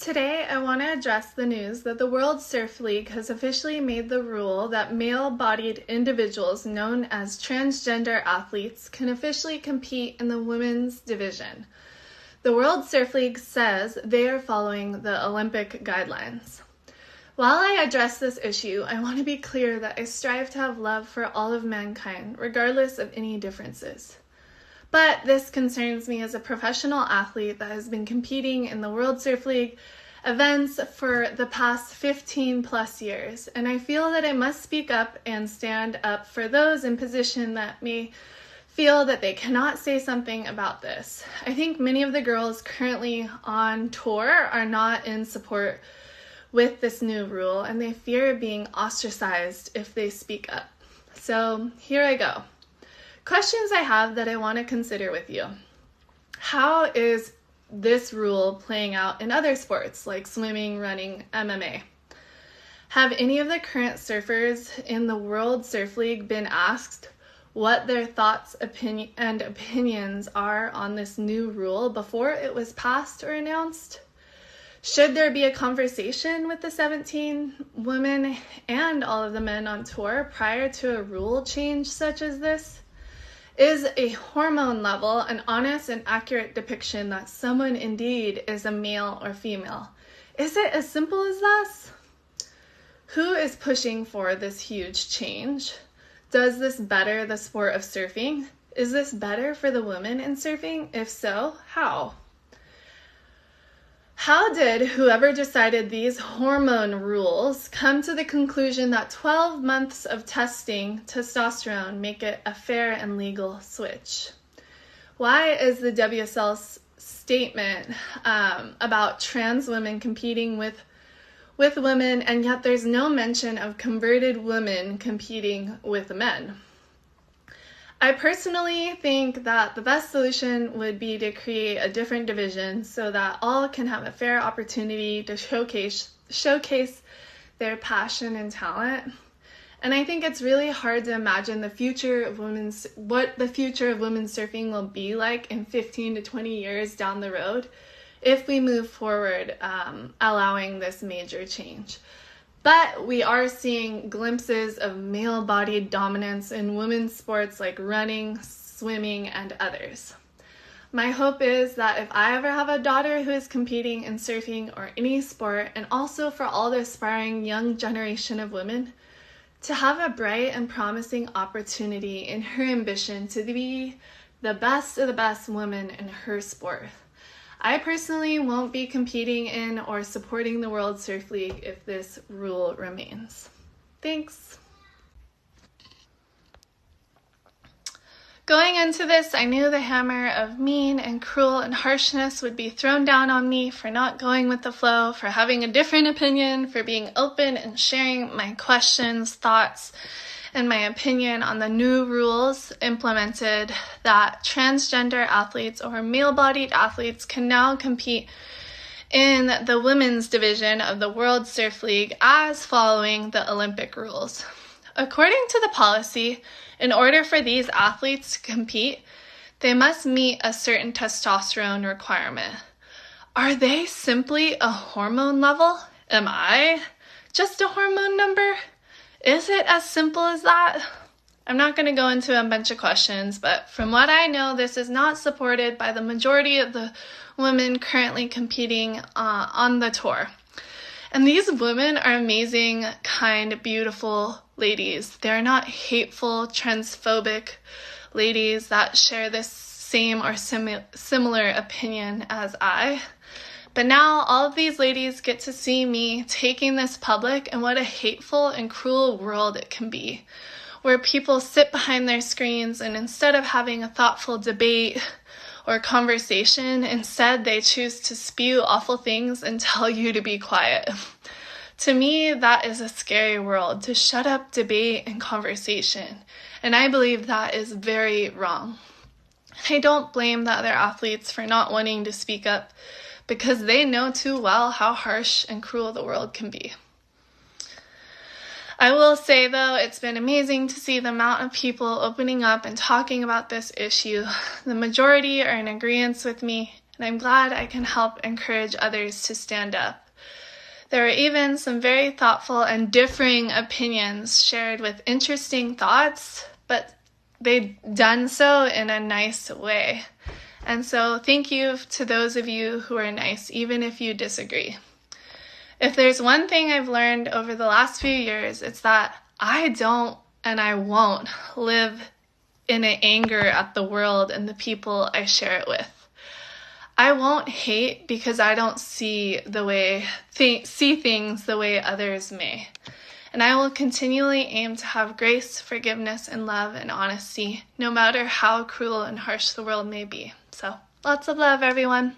Today, I want to address the news that the World Surf League has officially made the rule that male-bodied individuals known as transgender athletes can officially compete in the women's division. The World Surf League says they are following the Olympic guidelines. While I address this issue, I want to be clear that I strive to have love for all of mankind, regardless of any differences. But this concerns me as a professional athlete that has been competing in the World Surf League events for the past 15 plus years, and I feel that I must speak up and stand up for those in position that may feel that they cannot say something about this. I think many of the girls currently on tour are not in support with this new rule, and they fear being ostracized if they speak up. So here I go. Questions I have that I want to consider with you. How is this rule playing out in other sports like swimming, running, MMA? Have any of the current surfers in the World Surf League been asked what their thoughts and opinions are on this new rule before it was passed or announced? Should there be a conversation with the 17 women and all of the men on tour prior to a rule change such as this? Is a hormone level an honest and accurate depiction that someone indeed is a male or female? Is it as simple as this? Who is pushing for this huge change? Does this better the sport of surfing? Is this better for the women in surfing? If so, how? How did whoever decided these hormone rules come to the conclusion that 12 months of testing testosterone make it a fair and legal switch? Why is the WSL's statement about trans women competing with women, and yet there's no mention of converted women competing with men? I personally think that the best solution would be to create a different division so that all can have a fair opportunity to showcase their passion and talent. And I think it's really hard to imagine what the future of women's surfing will be like in 15 to 20 years down the road if we move forward allowing this major change. But we are seeing glimpses of male-bodied dominance in women's sports like running, swimming, and others. My hope is that if I ever have a daughter who is competing in surfing or any sport, and also for all the aspiring young generation of women, to have a bright and promising opportunity in her ambition to be the best of the best woman in her sport. I personally won't be competing in or supporting the World Surf League if this rule remains. Thanks. Going into this, I knew the hammer of mean and cruel and harshness would be thrown down on me for not going with the flow, for having a different opinion, for being open and sharing my questions, thoughts, and my opinion on the new rules implemented that transgender athletes or male-bodied athletes can now compete in the women's division of the World Surf League as following the Olympic rules. According to the policy, in order for these athletes to compete, they must meet a certain testosterone requirement. Are they simply a hormone level? Am I just a hormone number? Is it as simple as that? I'm not going to go into a bunch of questions, but from what I know, this is not supported by the majority of the women currently competing on the tour. And these women are amazing, kind, beautiful ladies. They're not hateful, transphobic ladies that share this same or similar opinion as I. But now all of these ladies get to see me taking this public, and what a hateful and cruel world it can be, where people sit behind their screens and instead of having a thoughtful debate or conversation, instead they choose to spew awful things and tell you to be quiet. To me, that is a scary world, to shut up debate and conversation, and I believe that is very wrong. I don't blame the other athletes for not wanting to speak up, because they know too well how harsh and cruel the world can be. I will say, though, it's been amazing to see the amount of people opening up and talking about this issue. The majority are in agreement with me, and I'm glad I can help encourage others to stand up. There were even some very thoughtful and differing opinions shared with interesting thoughts, but they'd done so in a nice way. And so thank you to those of you who are nice, even if you disagree. If there's one thing I've learned over the last few years, it's that I don't and I won't live in an anger at the world and the people I share it with. I won't hate because I don't see things the way others may. And I will continually aim to have grace, forgiveness, and love and honesty, no matter how cruel and harsh the world may be. So, lots of love, everyone.